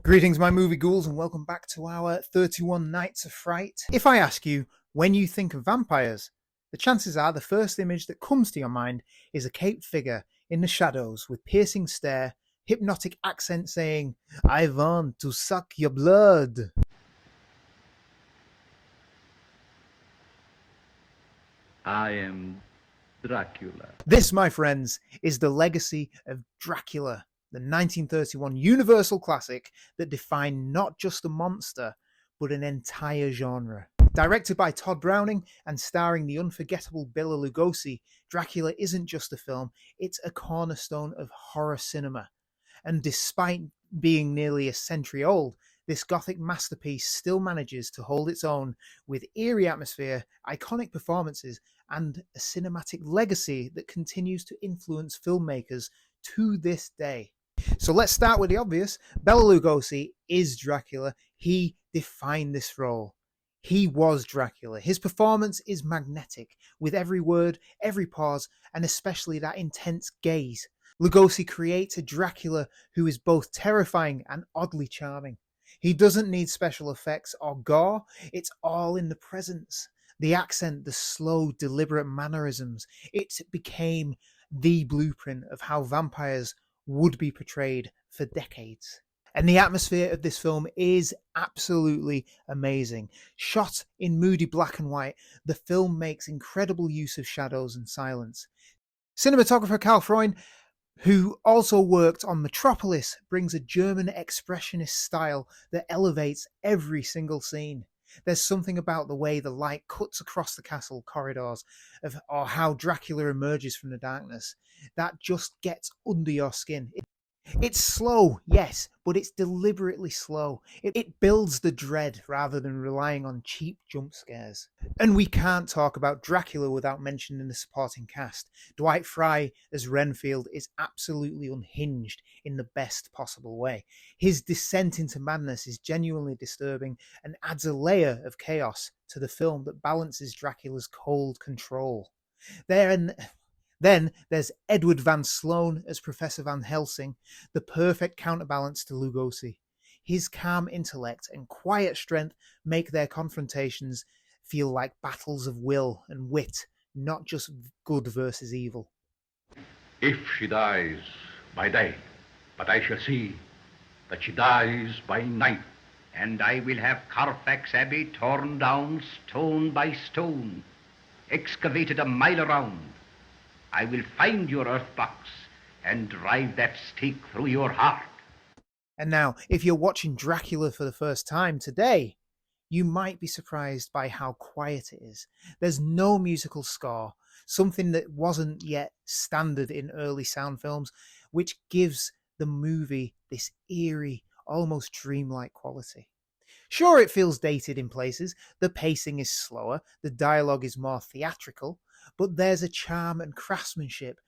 Greetings, my movie ghouls, and welcome back to our 31 Nights of Fright. If I ask you, when you think of vampires, the chances are the first image that comes to your mind is a caped figure in the shadows with piercing stare, hypnotic accent saying, "I want to suck your blood." I am Dracula. This, my friends, is the legacy of Dracula, the 1931 Universal classic that defined not just a monster, but an entire genre. Directed by Tod Browning and starring the unforgettable Bela Lugosi, Dracula isn't just a film, it's a cornerstone of horror cinema. And despite being nearly a century old, this gothic masterpiece still manages to hold its own with eerie atmosphere, iconic performances, and a cinematic legacy that continues to influence filmmakers to this day. So let's start with the obvious. Bela Lugosi is Dracula. He defined this role. He was Dracula. His performance is magnetic, with every word, every pause, and especially that intense gaze. Lugosi creates a Dracula who is both terrifying and oddly charming. He doesn't need special effects or gore, it's all in the presence. The accent, the slow, deliberate mannerisms, it became the blueprint of how vampires would be portrayed for decades. And the atmosphere of this film is absolutely amazing. Shot in moody black and white, the film makes incredible use of shadows and silence. Cinematographer Karl Freund, who also worked on Metropolis, brings a German expressionist style that elevates every single scene. There's something about the way the light cuts across the castle corridors or how Dracula emerges from the darkness that just gets under your skin. It's slow, yes, but it's deliberately slow. It builds the dread rather than relying on cheap jump scares. And we can't talk about Dracula without mentioning the supporting cast. Dwight Frye as Renfield is absolutely unhinged in the best possible way. His descent into madness is genuinely disturbing and adds a layer of chaos to the film that balances Dracula's cold control. Then there's Edward Van Sloan as Professor Van Helsing, the perfect counterbalance to Lugosi. His calm intellect and quiet strength make their confrontations feel like battles of will and wit, not just good versus evil. If she dies by day, but I shall see that she dies by night. And I will have Carfax Abbey torn down stone by stone, excavated a mile around. I will find your earth box and drive that stake through your heart. And now, if you're watching Dracula for the first time today, you might be surprised by how quiet it is. There's no musical score, something that wasn't yet standard in early sound films, which gives the movie this eerie, almost dreamlike quality. Sure, it feels dated in places, the pacing is slower, the dialogue is more theatrical, but there's a charm and craftsmanship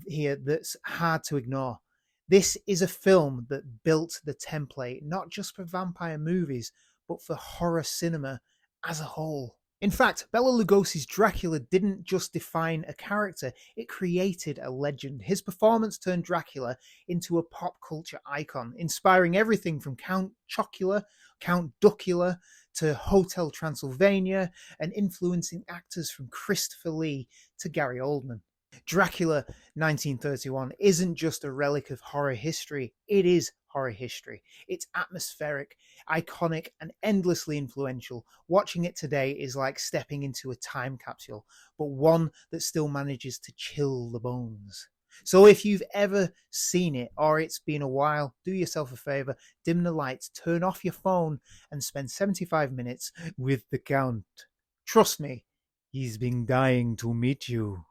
here that's hard to ignore. This is a film that built the template not just for vampire movies, but for horror cinema as a whole. In fact, Bela Lugosi's Dracula didn't just define a character, it created a legend. His performance turned Dracula into a pop culture icon, inspiring everything from Count Chocula, Count Duckula, to Hotel Transylvania, and influencing actors from Christopher Lee to Gary Oldman. Dracula 1931 isn't just a relic of horror history, it is horror history. It's atmospheric, iconic, and endlessly influential. Watching it today is like stepping into a time capsule, but one that still manages to chill the bones. So if you've ever seen it or it's been a while, do yourself a favor, dim the lights, turn off your phone, and spend 75 minutes with the Count. Trust me, he's been dying to meet you.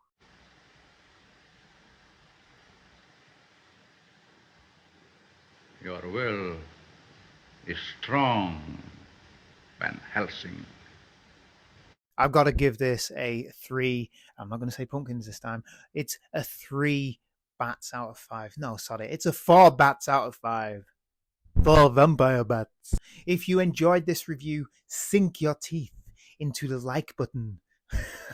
Your will is strong, Van Helsing. I've got to give this a 3. I'm not going to say pumpkins this time. It's a 3 bats out of 5. No, sorry. It's a 4 bats out of 5. 4 vampire bats. If you enjoyed this review, sink your teeth into the like button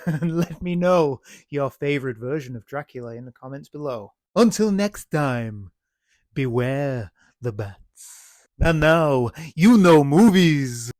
and let me know your favorite version of Dracula in the comments below. Until next time, beware the bats. And now, you know movies.